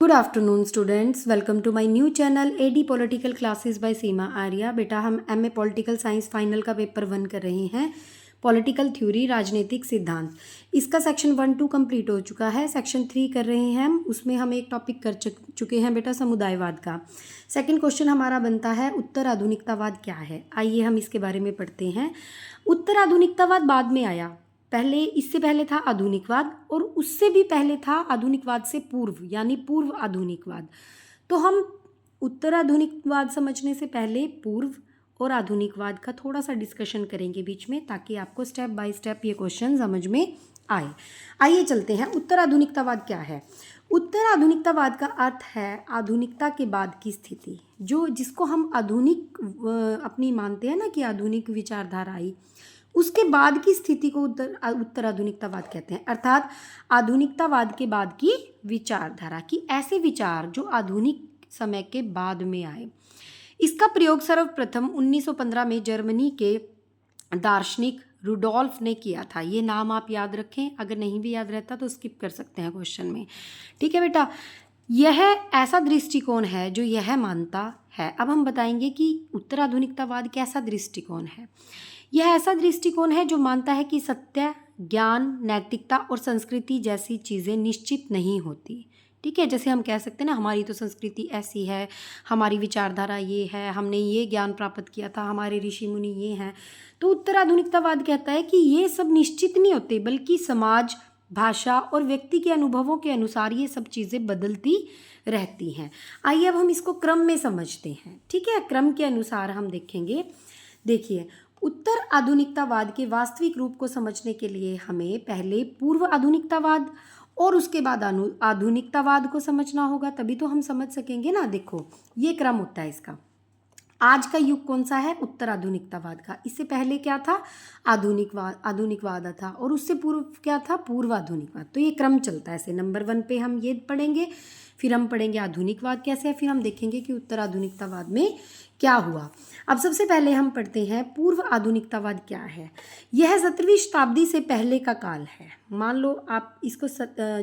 Good afternoon students, welcome to my new channel AD political classes by Seema Arya. बेटा हम MA political science final का paper 1 कर रहे हैं। पॉलिटिकल थ्योरी, राजनीतिक सिद्धांत, इसका सेक्शन 1-2 कंप्लीट हो चुका है। सेक्शन 3 कर रहे हैं हम, उसमें हम एक टॉपिक कर चुके हैं बेटा, समुदायवाद का। सेकंड क्वेश्चन हमारा बनता है उत्तर आधुनिकतावाद क्या है। आइए हम इसके बारे में पढ़ते हैं। उत्तर आधुनिकतावाद बाद में आया, पहले इससे पहले था आधुनिकवाद और उससे भी पहले था आधुनिकवाद से पूर्व यानी पूर्व आधुनिकवाद। तो हम उत्तर आधुनिकवाद समझने से पहले पूर्व और आधुनिकवाद का थोड़ा सा डिस्कशन करेंगे बीच में, ताकि आपको स्टेप बाय स्टेप ये क्वेश्चन समझ में आए। आइए चलते हैं, उत्तर आधुनिकतावाद क्या है। उत्तर आधुनिकतावाद का अर्थ है आधुनिकता के बाद की स्थिति, जिसको हम आधुनिक अपनी मानते हैं ना कि आधुनिक विचारधारा आई, उसके बाद की स्थिति को उत्तर आधुनिकतावाद कहते हैं। अर्थात आधुनिकतावाद के बाद की विचारधारा की ऐसे विचार जो आधुनिक समय के बाद में आए। इसका प्रयोग सर्वप्रथम 1915 में जर्मनी के दार्शनिक रुडोल्फ ने किया था। ये नाम आप याद रखें, अगर नहीं भी याद रहता तो स्किप कर सकते हैं क्वेश्चन में। ठीक है बेटा, यह ऐसा दृष्टिकोण है जो यह मानता है। अब हम बताएंगे कि उत्तर आधुनिकतावाद कैसा दृष्टिकोण है। यह ऐसा दृष्टिकोण है जो मानता है कि सत्य, ज्ञान, नैतिकता और संस्कृति जैसी चीज़ें निश्चित नहीं होती। ठीक है, जैसे हम कह सकते हैं ना, हमारी तो संस्कृति ऐसी है, हमारी विचारधारा ये है, हमने ये ज्ञान प्राप्त किया था, हमारे ऋषि मुनि ये हैं। तो उत्तर आधुनिकतावाद कहता है कि ये सब निश्चित नहीं होते, बल्कि समाज, भाषा और व्यक्ति के अनुभवों के अनुसार ये सब चीज़ें बदलती रहती हैं। आइए अब हम इसको क्रम में समझते हैं। ठीक है, क्रम के अनुसार हम देखेंगे। देखिए, उत्तर आधुनिकतावाद के वास्तविक रूप को समझने के लिए हमें पहले पूर्व आधुनिकतावाद और उसके बाद आधुनिकतावाद को समझना होगा, तभी तो हम समझ सकेंगे ना। देखो, ये क्रम होता है इसका। आज का युग कौन सा है? उत्तर आधुनिकतावाद का। इससे पहले क्या था? आधुनिकवाद था, और उससे पूर्व क्या था? पूर्व आधुनिकवाद। तो ये क्रम चलता है ऐसे। नंबर 1 पे हम ये पढ़ेंगे, फिर हम पढ़ेंगे आधुनिकवाद कैसे है, फिर हम देखेंगे कि उत्तर आधुनिकतावाद में क्या हुआ। अब सबसे पहले हम पढ़ते हैं पूर्व आधुनिकतावाद क्या है। यह 17वीं शताब्दी से पहले का काल है। मान लो आप इसको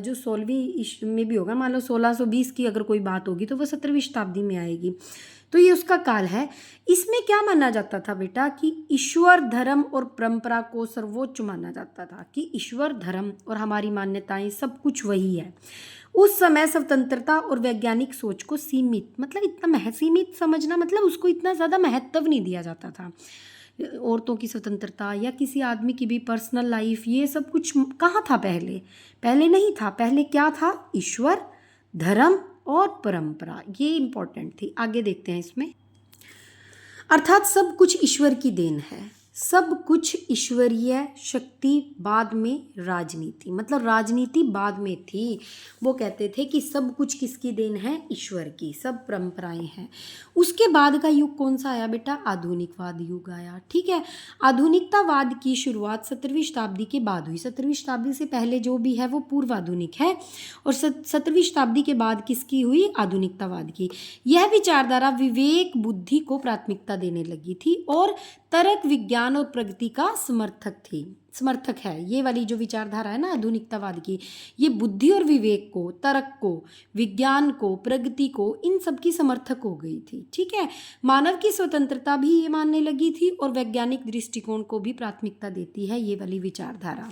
जो 16वीं में भी होगा, मान लो 1620 की अगर कोई बात होगी तो वो 17वीं शताब्दी में आएगी, तो ये उसका काल है। इसमें क्या माना जाता था बेटा कि ईश्वर, धर्म और परंपरा को सर्वोच्च माना जाता था, कि ईश्वर, धर्म और हमारी मान्यताएं सब कुछ वही है। उस समय स्वतंत्रता और वैज्ञानिक सोच को सीमित, मतलब इतना सीमित समझना, मतलब उसको इतना ज़्यादा महत्व नहीं दिया जाता था। औरतों की स्वतंत्रता या किसी आदमी की भी पर्सनल लाइफ, ये सब कुछ कहाँ था पहले नहीं था। पहले क्या था? ईश्वर, धर्म और परंपरा, ये इम्पोर्टेंट थी। आगे देखते हैं इसमें। अर्थात सब कुछ ईश्वर की देन है, सब कुछ ईश्वरीय शक्ति, बाद में राजनीति, मतलब राजनीति बाद में थी। वो कहते थे कि सब कुछ किसकी देन है? ईश्वर की, सब परंपराएं हैं। उसके बाद का युग कौन सा आया बेटा? आधुनिकवाद युग आया। ठीक है, आधुनिकतावाद की शुरुआत 17वीं शताब्दी के बाद हुई। 17वीं शताब्दी से पहले जो भी है वो पूर्व आधुनिक है, और 17वीं शताब्दी के बाद किसकी हुई? आधुनिकतावाद की। यह विचारधारा विवेक, बुद्धि को प्राथमिकता देने लगी थी और तर्क, विज्ञान और प्रगति का समर्थक है। ये वाली जो विचारधारा है ना आधुनिकतावाद की, ये बुद्धि और विवेक को, तर्क को, विज्ञान को, प्रगति को, इन सब की समर्थक हो गई थी। ठीक है, मानव की स्वतंत्रता भी ये मानने लगी थी और वैज्ञानिक दृष्टिकोण को भी प्राथमिकता देती है ये वाली विचारधारा।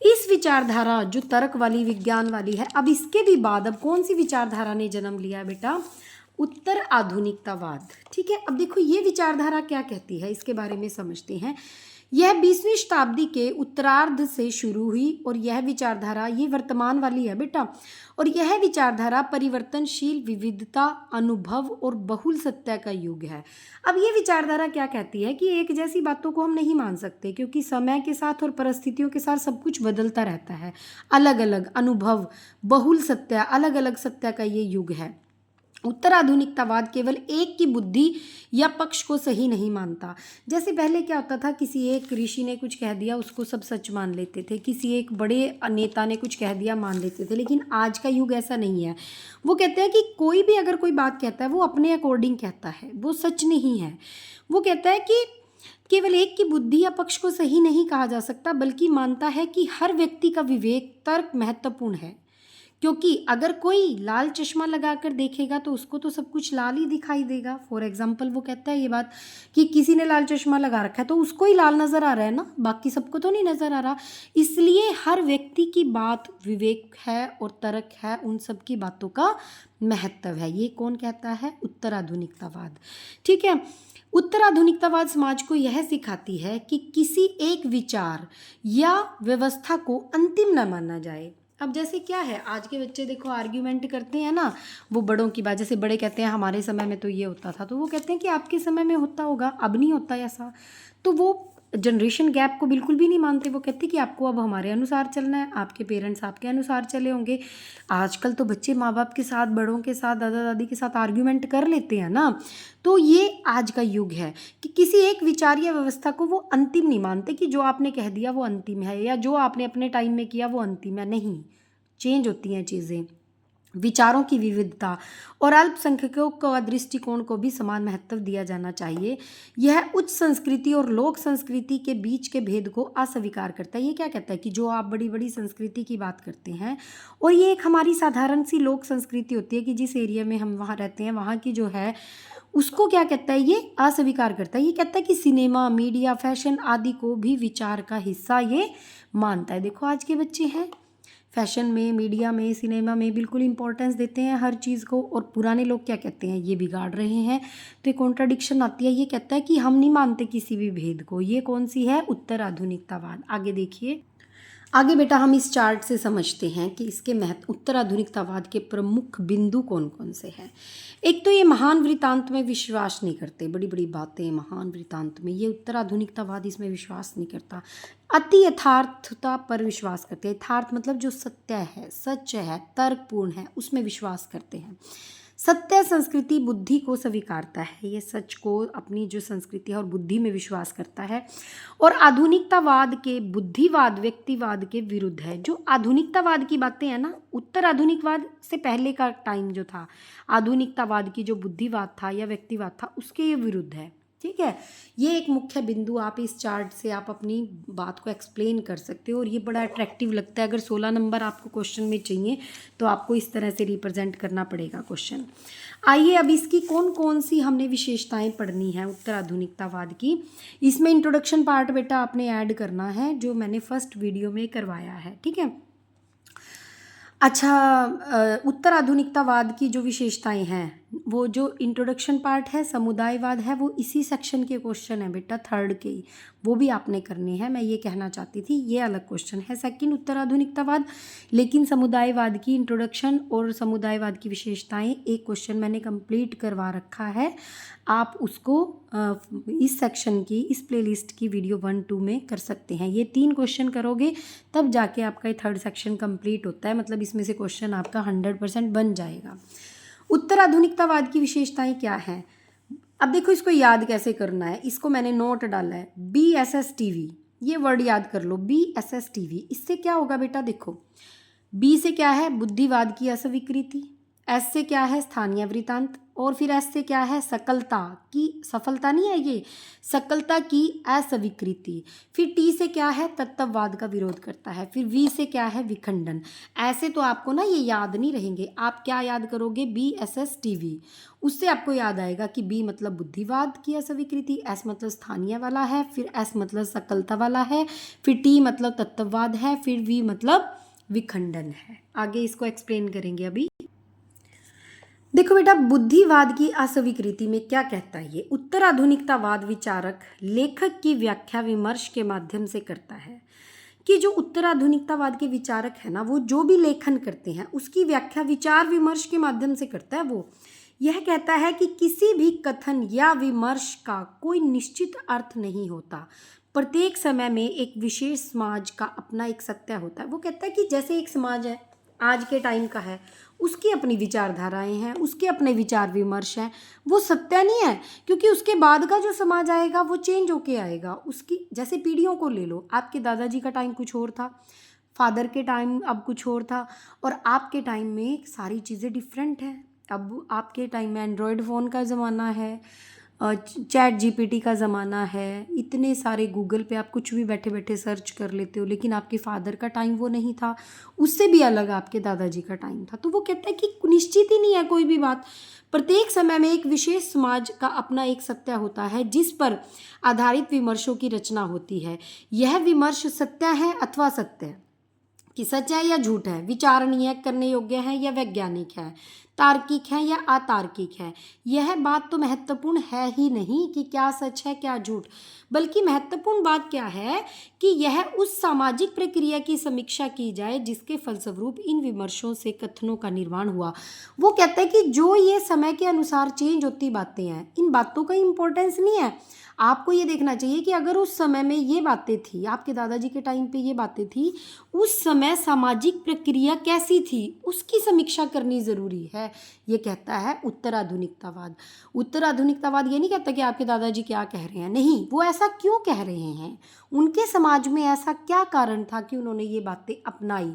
इस विचारधारा जो तर्क वाली, विज्ञान वाली है, अब इसके भी बाद अब कौन सी विचारधारा ने जन्म लिया बेटा? उत्तर आधुनिकतावाद। ठीक है, अब देखो ये विचारधारा क्या कहती है, इसके बारे में समझते हैं। यह 20वीं शताब्दी के उत्तरार्ध से शुरू हुई और यह विचारधारा, ये वर्तमान वाली है बेटा, और यह विचारधारा परिवर्तनशील, विविधता, अनुभव और बहुल सत्य का युग है। अब ये विचारधारा क्या कहती है कि एक जैसी बातों को हम नहीं मान सकते, क्योंकि समय के साथ और परिस्थितियों के साथ सब कुछ बदलता रहता है। अलग अलग अनुभव, बहुल सत्य, अलग अलग सत्य का ये युग है। उत्तर आधुनिकतावाद केवल एक की बुद्धि या पक्ष को सही नहीं मानता। जैसे पहले क्या होता था, किसी एक ऋषि ने कुछ कह दिया उसको सब सच मान लेते थे, किसी एक बड़े नेता ने कुछ कह दिया मान लेते थे, लेकिन आज का युग ऐसा नहीं है। वो कहते हैं कि कोई भी अगर कोई बात कहता है वो अपने अकॉर्डिंग कहता है, वो सच नहीं है। वो कहता है कि केवल एक की बुद्धि या पक्ष को सही नहीं कहा जा सकता, बल्कि मानता है कि हर व्यक्ति का विवेक, तर्क महत्वपूर्ण है, क्योंकि अगर कोई लाल चश्मा लगाकर देखेगा तो उसको तो सब कुछ लाल ही दिखाई देगा। फॉर एग्जाम्पल वो कहता है ये बात कि किसी ने लाल चश्मा लगा रखा है तो उसको ही लाल नज़र आ रहा है ना, बाकी सबको तो नहीं नज़र आ रहा। इसलिए हर व्यक्ति की बात विवेक है और तर्क है, उन सब की बातों का महत्व है। ये कौन कहता है? उत्तराधुनिकतावाद। ठीक है। उत्तराधुनिकतावाद समाज को यह सिखाती है कि किसी एक विचार या व्यवस्था को अंतिम न माना जाए। अब जैसे क्या है, आज के बच्चे देखो आर्ग्यूमेंट करते हैं ना, वो बड़ों की बात, जैसे बड़े कहते हैं हमारे समय में तो ये होता था, तो वो कहते हैं कि आपके समय में होता होगा, अब नहीं होता ऐसा। तो वो जनरेशन गैप को बिल्कुल भी नहीं मानते। वो कहते कि आपको अब हमारे अनुसार चलना है, आपके पेरेंट्स आपके अनुसार चले होंगे। आजकल तो बच्चे माँ बाप के साथ, बड़ों के साथ, दादा दादी के साथ आर्ग्यूमेंट कर लेते हैं ना। तो ये आज का युग है कि किसी एक विचार या व्यवस्था को वो अंतिम नहीं मानते कि जो आपने कह दिया वो अंतिम है, या जो आपने अपने टाइम में किया वो अंतिम है। नहीं, चेंज होती हैं चीज़ें। विचारों की विविधता और अल्पसंख्यकों का दृष्टिकोण को भी समान महत्व दिया जाना चाहिए। यह उच्च संस्कृति और लोक संस्कृति के बीच के भेद को अस्वीकार करता है। ये क्या कहता है कि जो आप बड़ी बड़ी संस्कृति की बात करते हैं और ये एक हमारी साधारण सी लोक संस्कृति होती है कि जिस एरिया में हम वहाँ रहते हैं वहाँ की जो है उसको क्या कहता है, ये अस्वीकार करता है। ये कहता है कि सिनेमा, मीडिया, फैशन आदि को भी विचार का हिस्सा ये मानता है। देखो आज के बच्चे हैं फैशन में, मीडिया में, सिनेमा में बिल्कुल इंपॉर्टेंस देते हैं हर चीज़ को, और पुराने लोग क्या कहते हैं, ये बिगाड़ रहे हैं। तो ये कॉन्ट्राडिक्शन आती है। ये कहता है कि हम नहीं मानते किसी भी भेद को। ये कौन सी है? उत्तराधुनिकतावाद। आगे देखिए, आगे बेटा हम इस चार्ट से समझते हैं कि इसके महत्व, उत्तराधुनिकतावाद के प्रमुख बिंदु कौन कौन से हैं। एक तो ये महान वृत्तांत में विश्वास नहीं करते, बड़ी बड़ी बातें महान वृत्तांत में, ये उत्तराधुनिकतावाद इसमें विश्वास नहीं करता। अति यथार्थता पर विश्वास करते हैं। यथार्थ मतलब जो सत्य है, सच है, तर्कपूर्ण है, उसमें विश्वास करते हैं। सत्य संस्कृति बुद्धि को स्वीकारता है, ये सच को, अपनी जो संस्कृति है और बुद्धि में विश्वास करता है। और आधुनिकतावाद के बुद्धिवाद, व्यक्तिवाद के विरुद्ध है। जो आधुनिकतावाद की बातें हैं ना, उत्तर आधुनिकवाद से पहले का टाइम जो था, आधुनिकतावाद की जो बुद्धिवाद था या व्यक्तिवाद था, उसके ये विरुद्ध है। ठीक है, ये एक मुख्य बिंदु आप इस चार्ट से आप अपनी बात को एक्सप्लेन कर सकते हो और ये बड़ा अट्रैक्टिव लगता है। अगर 16 नंबर आपको क्वेश्चन में चाहिए तो आपको इस तरह से रिप्रेजेंट करना पड़ेगा क्वेश्चन। आइए अब इसकी कौन कौन सी हमने विशेषताएं पढ़नी है उत्तराधुनिकतावाद की। इसमें इंट्रोडक्शन पार्ट बेटा आपने ऐड करना है जो मैंने फर्स्ट वीडियो में करवाया है। ठीक है, अच्छा, उत्तर आधुनिकतावाद की जो विशेषताएं हैं, वो जो इंट्रोडक्शन पार्ट है, समुदायवाद है, वो इसी सेक्शन के क्वेश्चन है बेटा, थर्ड के, वो भी आपने करने हैं। मैं ये कहना चाहती थी, ये अलग क्वेश्चन है सेकंड उत्तर आधुनिकतावाद, लेकिन समुदायवाद की इंट्रोडक्शन और समुदायवाद की विशेषताएं एक क्वेश्चन मैंने कंप्लीट करवा रखा है। आप उसको इस सेक्शन की, इस प्लेलिस्ट की वीडियो 1, 2 में कर सकते हैं। ये 3 क्वेश्चन करोगे तब जाके आपका ये थर्ड सेक्शन कंप्लीट होता है, मतलब इसमें से क्वेश्चन आपका 100% बन जाएगा। उत्तर आधुनिकतावाद की विशेषताएं क्या हैं? अब देखो इसको याद कैसे करना है, इसको मैंने नोट डाला है, BSSTV, ये वर्ड याद कर लो, BSSTV। इससे क्या होगा बेटा, देखो बी से क्या है, बुद्धिवाद की अस्वीकृति, एस से क्या है, स्थानीय वृत्तांत, और फिर एस से क्या है, सकलता की, सफलता नहीं है ये, सकलता की अस्वीकृति, फिर टी से क्या है, तत्ववाद का विरोध करता है, फिर वी से क्या है, विखंडन। ऐसे तो आपको ना ये याद नहीं रहेंगे, आप क्या याद करोगे, BSSTV, उससे आपको याद आएगा कि बी मतलब बुद्धिवाद की अस्वीकृति, एस मतलब स्थानीय वाला है, फिर एस मतलब सकलता वाला है, फिर टी मतलब तत्ववाद है, फिर वी मतलब विखंडन है। आगे इसको एक्सप्लेन करेंगे अभी। देखो बेटा, बुद्धिवाद की अस्वीकृति में क्या कहता है ये, उत्तर आधुनिकतावाद विचारक लेखक की व्याख्या विमर्श के माध्यम से करता है कि जो उत्तर आधुनिकतावाद के विचारक है ना, वो जो भी लेखन करते हैं उसकी व्याख्या विचार विमर्श के माध्यम से करता है। वो यह कहता है कि किसी भी कथन या विमर्श का कोई निश्चित अर्थ नहीं होता, प्रत्येक समय में एक विशेष समाज का अपना एक सत्य होता है। वो कहता है कि जैसे एक समाज है, आज के टाइम का है, उसकी अपनी विचारधाराएं हैं, उसके अपने विचार विमर्श हैं, वो सत्य नहीं है, क्योंकि उसके बाद का जो समाज आएगा वो चेंज होके आएगा। उसकी जैसे पीढ़ियों को ले लो, आपके दादाजी का टाइम कुछ और था, फादर के टाइम अब कुछ और था, और आपके टाइम में सारी चीज़ें डिफरेंट हैं। अब आपके टाइम में एंड्रॉयड फ़ोन का ज़माना है, चैट जीपीटी का ज़माना है, इतने सारे गूगल पे आप कुछ भी बैठे बैठे सर्च कर लेते हो, लेकिन आपके फादर का टाइम वो नहीं था, उससे भी अलग आपके दादाजी का टाइम था। तो वो कहता है कि निश्चित ही नहीं है कोई भी बात। प्रत्येक समय में एक विशेष समाज का अपना एक सत्य होता है जिस पर आधारित विमर्शों की रचना होती है। यह विमर्श सत्य है अथवा असत्य है, कि सच है या झूठ है, विचारणीय करने योग्य है या वैज्ञानिक है, तार्किक है या अतार्किक है। यह बात तो महत्वपूर्ण है ही नहीं कि क्या सच है क्या झूठ, बल्कि महत्वपूर्ण बात क्या है कि यह उस सामाजिक प्रक्रिया की समीक्षा की जाए जिसके फलस्वरूप इन विमर्शों से कथनों का निर्माण हुआ। वो कहता है कि जो ये समय के अनुसार चेंज होती बातें हैं, इन बातों का इम्पोर्टेंस नहीं है। आपको ये देखना चाहिए कि अगर उस समय में ये बातें थी, आपके दादाजी के टाइम पे ये बातें थी, उस समय सामाजिक प्रक्रिया कैसी थी उसकी समीक्षा करनी ज़रूरी है। ये कहता है उत्तराधुनिकतावाद। उत्तराधुनिकतावाद ये नहीं कहता कि आपके दादाजी क्या कह रहे हैं, नहीं, वो ऐसा क्यों कह रहे हैं, उनके समाज में ऐसा क्या कारण था कि उन्होंने ये बातें अपनाई।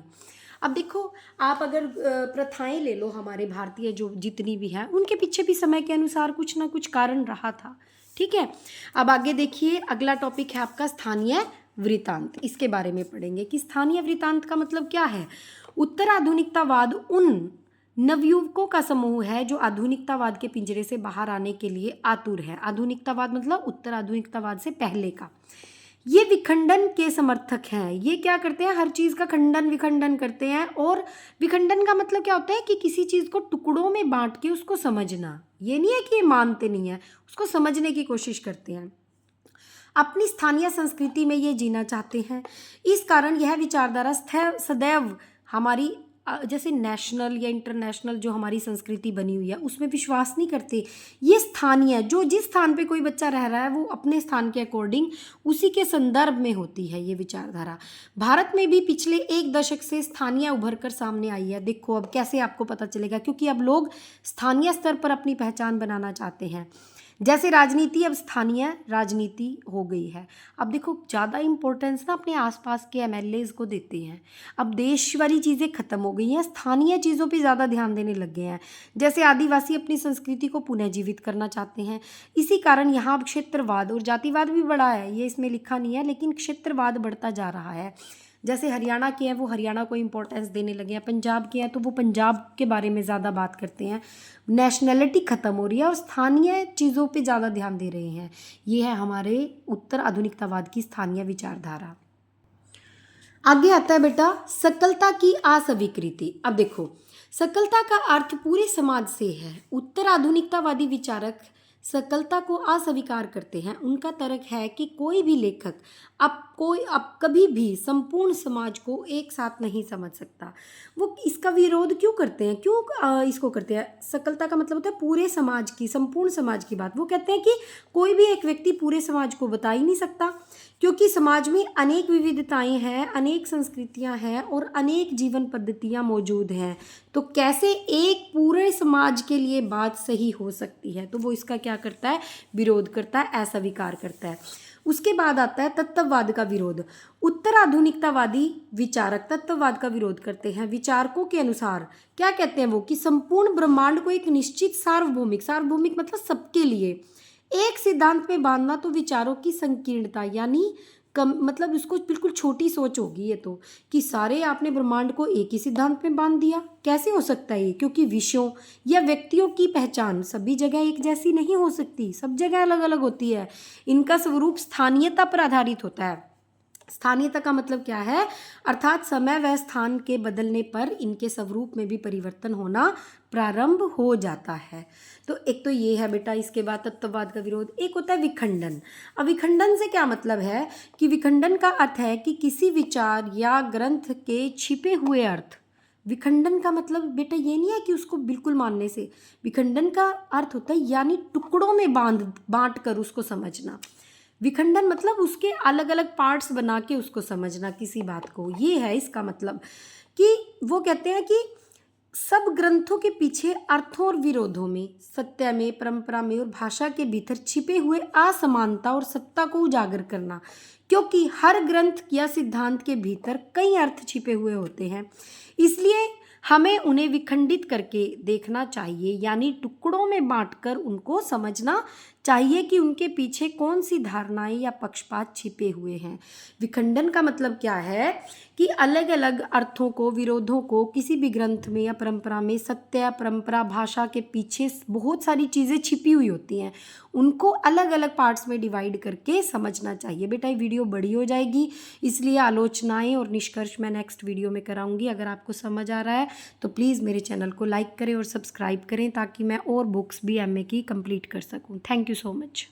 अब देखो, आप अगर प्रथाएं ले लो हमारे भारतीय जो जितनी भी हैं, उनके पीछे भी समय के अनुसार कुछ ना कुछ कारण रहा था। ठीक है, अब आगे देखिए, अगला टॉपिक है आपका स्थानीय वृत्तांत। इसके बारे में पढ़ेंगे कि स्थानीय वृत्तांत का मतलब क्या है। उत्तराधुनिकतावाद उन नवयुवकों का समूह है जो आधुनिकतावाद के पिंजरे से बाहर आने के लिए आतुर है। आधुनिकतावाद मतलब उत्तर आधुनिकतावाद से पहले का। ये विखंडन के समर्थक हैं। ये क्या करते हैं, हर चीज़ का खंडन विखंडन करते हैं। और विखंडन का मतलब क्या होता है कि किसी चीज़ को टुकड़ों में बांट के उसको समझना। ये नहीं है कि ये मानते नहीं है, उसको समझने की कोशिश करते हैं। अपनी स्थानीय संस्कृति में ये जीना चाहते हैं। इस कारण यह विचारधारा सदैव हमारी जैसे नेशनल या इंटरनेशनल जो हमारी संस्कृति बनी हुई है उसमें विश्वास नहीं करते। ये स्थानीय, जो जिस स्थान पे कोई बच्चा रह रहा है वो अपने स्थान के अकॉर्डिंग उसी के संदर्भ में होती है ये विचारधारा। भारत में भी पिछले 1 दशक से स्थानीय उभर कर सामने आई है। देखो अब कैसे आपको पता चलेगा, क्योंकि अब लोग स्थानीय स्तर पर अपनी पहचान बनाना चाहते हैं। जैसे राजनीति अब स्थानीय राजनीति हो गई है। अब देखो, ज़्यादा इम्पोर्टेंस ना अपने आसपास के एमएलएज को देते हैं। अब देश वाली चीज़ें ख़त्म हो गई हैं, स्थानीय चीज़ों पे ज़्यादा ध्यान देने लग गए हैं। जैसे आदिवासी अपनी संस्कृति को पुनर्जीवित करना चाहते हैं। इसी कारण यहाँ अब क्षेत्रवाद और जातिवाद भी बढ़ा है। ये इसमें लिखा नहीं है, लेकिन क्षेत्रवाद बढ़ता जा रहा है। जैसे हरियाणा के हैं वो हरियाणा को इम्पोर्टेंस देने लगे हैं, पंजाब के हैं तो वो पंजाब के बारे में ज़्यादा बात करते हैं। नेशनलिटी ख़त्म हो रही है और स्थानीय चीज़ों पे ज़्यादा ध्यान दे रहे हैं। ये है हमारे उत्तर आधुनिकतावाद की स्थानीय विचारधारा। आगे आता है बेटा सकलता की अस्वीकृति। अब देखो, सकलता का अर्थ पूरे समाज से है। उत्तर आधुनिकतावादी विचारक सकलता को अस्वीकार करते हैं। उनका तर्क है कि कोई भी लेखक अब कभी भी संपूर्ण समाज को एक साथ नहीं समझ सकता। वो इसका विरोध क्यों करते हैं, क्यों इसको करते हैं। सकलता का मतलब होता है पूरे समाज की, संपूर्ण समाज की बात। वो कहते हैं कि कोई भी एक व्यक्ति पूरे समाज को बता ही नहीं सकता, क्योंकि समाज में अनेक विविधताएं हैं, अनेक संस्कृतियां हैं और अनेक जीवन पद्धतियां मौजूद हैं। तो कैसे एक पूरे समाज के लिए बात सही हो सकती है। तो वो इसका क्या करता है, विरोध करता है, अस्वीकार करता है। उसके बाद आता है तत्ववाद का विरोध। उत्तर आधुनिकतावादी विचारक तत्ववाद का विरोध करते हैं। विचारकों के अनुसार क्या कहते हैं वो, कि संपूर्ण ब्रह्मांड को एक निश्चित सार्वभौमिक मतलब सबके लिए एक सिद्धांत में बांधना तो विचारों की संकीर्णता, यानी मतलब उसको बिल्कुल छोटी सोच होगी ये तो, कि सारे आपने ब्रह्मांड को एक ही सिद्धांत में बांध दिया। कैसे हो सकता है ये, क्योंकि विषयों या व्यक्तियों की पहचान सभी जगह एक जैसी नहीं हो सकती, सब जगह अलग अलग होती है। इनका स्वरूप स्थानीयता पर आधारित होता है। स्थानीयता का मतलब क्या है, अर्थात समय व स्थान के बदलने पर इनके स्वरूप में भी परिवर्तन होना प्रारंभ हो जाता है। तो एक तो ये है बेटा। इसके बाद तत्ववाद का विरोध, एक होता है विखंडन। अब विखंडन से क्या मतलब है कि विखंडन का अर्थ है कि किसी विचार या ग्रंथ के छिपे हुए अर्थ। विखंडन का मतलब बेटा ये नहीं है कि उसको बिल्कुल मानने से। विखंडन का अर्थ होता है यानी टुकड़ों में बांट कर उसको समझना। विखंडन मतलब उसके अलग अलग पार्ट्स बना के उसको समझना किसी बात को। ये है इसका मतलब, कि वो कहते हैं कि सब ग्रंथों के पीछे अर्थों और विरोधों में, सत्य में, परंपरा में और भाषा के भीतर छिपे हुए असमानता और सत्ता को उजागर करना, क्योंकि हर ग्रंथ या सिद्धांत के भीतर कई अर्थ छिपे हुए होते हैं। इसलिए हमें उन्हें विखंडित करके देखना चाहिए, यानी टुकड़ों में बांटकर उनको समझना चाहिए कि उनके पीछे कौन सी धारणाएं या पक्षपात छिपे हुए हैं। विखंडन का मतलब क्या है कि अलग अलग अर्थों को, विरोधों को किसी भी ग्रंथ में या परंपरा में, सत्य, परंपरा, भाषा के पीछे बहुत सारी चीज़ें छिपी हुई होती हैं, उनको अलग अलग पार्ट्स में डिवाइड करके समझना चाहिए। बेटा ये वीडियो बड़ी हो जाएगी, इसलिए आलोचनाएं और निष्कर्ष मैं नेक्स्ट वीडियो में कराऊंगी। अगर आपको समझ आ रहा है तो प्लीज़ मेरे चैनल को लाइक करें और सब्सक्राइब करें, ताकि मैं और बुक्स भी एमए की कंप्लीट कर सकूं। Thank you so much.